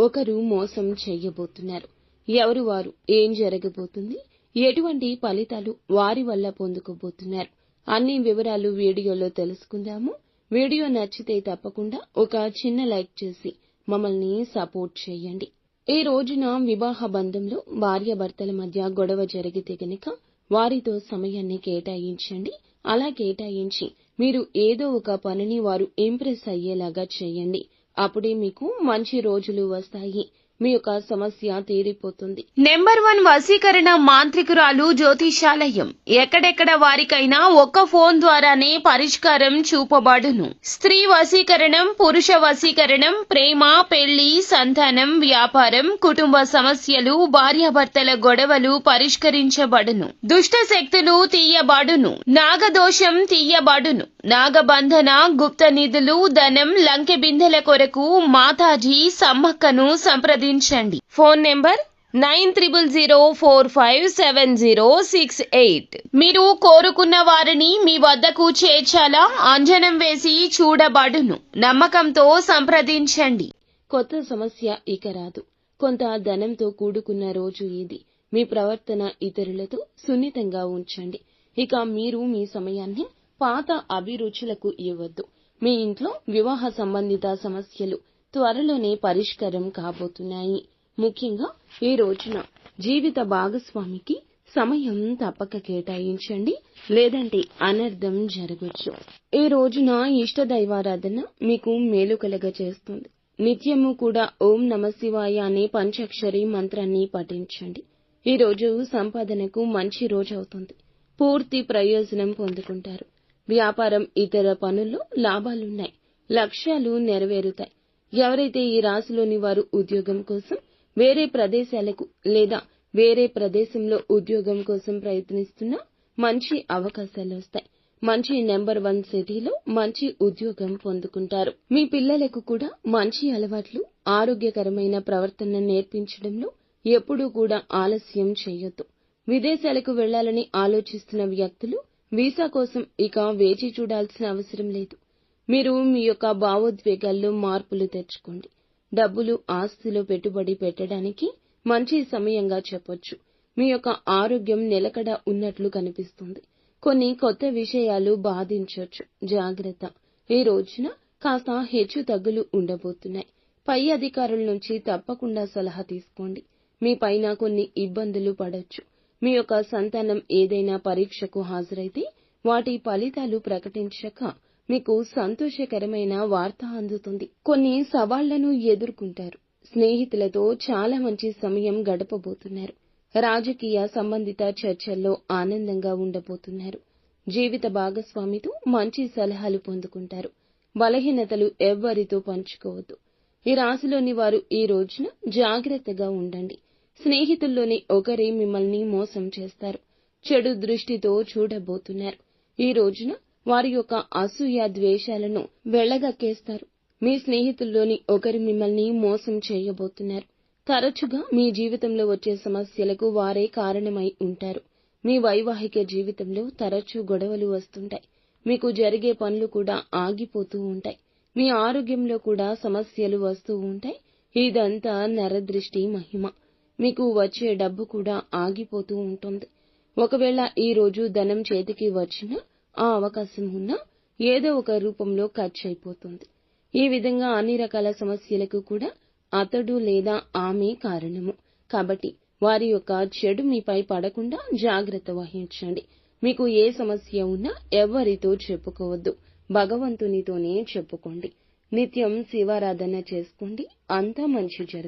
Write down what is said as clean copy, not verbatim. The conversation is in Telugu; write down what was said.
ఒకరు మోసం చెయ్యబోతున్నారు. ఎవరు వారు, ఏం జరగబోతుంది, ఎటువంటి ఫలితాలు వారి వల్ల పొందుకోబోతున్నారు, అన్ని వివరాలు వీడియోలో తెలుసుకుందాము. వీడియో నచ్చితే తప్పకుండా ఒక చిన్న లైక్ చేసి మమ్మల్ని సపోర్ట్ చేయండి. ఈ రోజున వివాహ బంధంలో భార్యాభర్తల మధ్య గొడవ జరిగితే గనక వారితో సమయాన్ని కేటాయించండి. అలా కేటాయించి మీరు ఏదో ఒక పనిని వారు ఇంప్రెస్ అయ్యేలాగా చేయండి. అప్పుడే మీకు మంచి రోజులు వస్తాయి. మీ యొక్క సమస్య తీరిపోతుంది. నెంబర్ 1 వశీకరణ మాంత్రికురాలు జ్యోతిషాలయం. ఎక్కడెక్కడ వారికైనా ఒక్క ఫోన్ ద్వారానే పరిష్కారం చూపబడును. స్త్రీ వశీకరణం, పురుష వశీకరణం, ప్రేమ, పెళ్లి, సంతానం, వ్యాపారం, కుటుంబ సమస్యలు, భార్యాభర్తల గొడవలు పరిష్కరించబడును. దుష్ట శక్తులు తీయబడును. నాగదోషం తీయబడును. నాగబంధన, గుప్త నిధులు, ధనం, లంకె బిందెల కొరకు మాతాజీ సమ్మక్కను సంప్రదించండి. Phone number 9000457068. మీరు కోరుకున్న వారిని మీ వద్దకు చేర్చాలా? అంజనం వేసి చూడబడును. నమ్మకంతో సంప్రదించండి. కొత్త సమస్య ఇక రాదు. కొంత ధనంతో కూడుకున్న రోజు ఇది. మీ ప్రవర్తన ఇతరులతో సున్నితంగా ఉంచండి. ఇక మీరు మీ సమయాన్ని పాత అభిరుచులకు ఇవ్వద్దు. మీ ఇంట్లో వివాహ సంబంధిత సమస్యలు త్వరలోనే పరిష్కారం కాబోతున్నాయి. ముఖ్యంగా ఈ రోజున జీవిత భాగస్వామికి సమయం తప్పక కేటాయించండి, లేదంటే అనర్థం జరగొచ్చు. ఈ రోజున ఇష్ట దైవారాధన మీకు మేలు కలగ చేస్తుంది. నిత్యము కూడా ఓం నమఃశివాయ అనే పంచాక్షరి మంత్రాన్ని పఠించండి. ఈ రోజు సంపాదనకు మంచి రోజు అవుతుంది. పూర్తి ప్రయోజనం పొందుకుంటారు. వ్యాపారం, ఇతర పనుల్లో లాభాలున్నాయి. లక్ష్యాలు నెరవేరుతాయి. ఎవరైతే ఈ రాశిలోని వారు ఉద్యోగం కోసం వేరే ప్రదేశాలకు లేదా వేరే ప్రదేశంలో ఉద్యోగం కోసం ప్రయత్నిస్తున్నా మంచి అవకాశాలు వస్తాయి. మంచి నెంబర్ 1 సిటీలో మంచి ఉద్యోగం పొందుకుంటారు. మీ పిల్లలకు కూడా మంచి అలవాట్లు, ఆరోగ్యకరమైన ప్రవర్తన నేర్పించడంలో ఎప్పుడూ కూడా ఆలస్యం చేయొద్దు. విదేశాలకు వెళ్లాలని ఆలోచిస్తున్న వ్యక్తులు వీసా కోసం ఇక వేచి చూడాల్సిన అవసరం లేదు. మీరు మీ యొక్క భావోద్వేగాల్లో మార్పులు తెచ్చుకోండి. డబ్బులు, ఆస్తిలో పెట్టుబడి పెట్టడానికి మంచి సమయంగా చెప్పొచ్చు. మీ యొక్క ఆరోగ్యం నిలకడ ఉన్నట్లు కనిపిస్తుంది. కొన్ని కొత్త విషయాలు బాధించొచ్చు. జాగ్రత్త. ఈ రోజున కాస్త హెచ్చు తగ్గులు ఉండబోతున్నాయి. పై అధికారుల నుంచి తప్పకుండా సలహా తీసుకోండి. మీ పైన కొన్ని ఇబ్బందులు పడొచ్చు. మీ యొక్క సంతానం ఏదైనా పరీక్షకు హాజరైతే వాటి ఫలితాలు ప్రకటించాక మీకు సంతోషకరమైన వార్త అందుతుంది. కొన్ని సవాళ్లను ఎదుర్కొంటారు. స్నేహితులతో చాలా మంచి సమయం గడపబోతున్నారు. రాజకీయ సంబంధిత చర్చల్లో ఆనందంగా ఉండబోతున్నారు. జీవిత భాగస్వామితో మంచి సలహాలు పొందుకుంటారు. బలహీనతలు ఎవ్వరితో పంచుకోవద్దు. ఈ రాశిలోని వారు ఈ రోజున జాగ్రత్తగా ఉండండి. స్నేహితుల్లోని ఒకరే మిమ్మల్ని మోసం చేస్తారు. చెడు దృష్టితో చూడబోతున్నారు. ఈ రోజున వారి యొక్క అసూయ, ద్వేషాలను వెళ్లగక్కేస్తారు. మీ స్నేహితుల్లోని ఒకరు మిమ్మల్ని మోసం చేయబోతున్నారు. తరచుగా మీ జీవితంలో వచ్చే సమస్యలకు వారే కారణమై ఉంటారు. మీ వైవాహిక జీవితంలో తరచూ గొడవలు వస్తుంటాయి. మీకు జరిగే పనులు కూడా ఆగిపోతూ ఉంటాయి. మీ ఆరోగ్యంలో కూడా సమస్యలు వస్తూ ఉంటాయి. ఇదంతా నరదృష్టి మహిమ. మీకు వచ్చే డబ్బు కూడా ఆగిపోతూ ఉంటుంది. ఒకవేళ ఈ రోజు ధనం చేతికి వచ్చినా ఆ అవకాశం ఉన్నా ఏదో ఒక రూపంలో ఖర్చు అయిపోతుంది. ఈ విధంగా అన్ని రకాల సమస్యలకు కూడా అతడు లేదా ఆమె కారణము. కాబట్టి వారి యొక్క చెడు మీపై పడకుండా జాగ్రత్త వహించండి. మీకు ఏ సమస్య ఉన్నా ఎవ్వరితో చెప్పుకోవద్దు. భగవంతునితోనే చెప్పుకోండి. నిత్యం శివారాధన చేసుకోండి. అంతా మంచి జరుగుతుంది.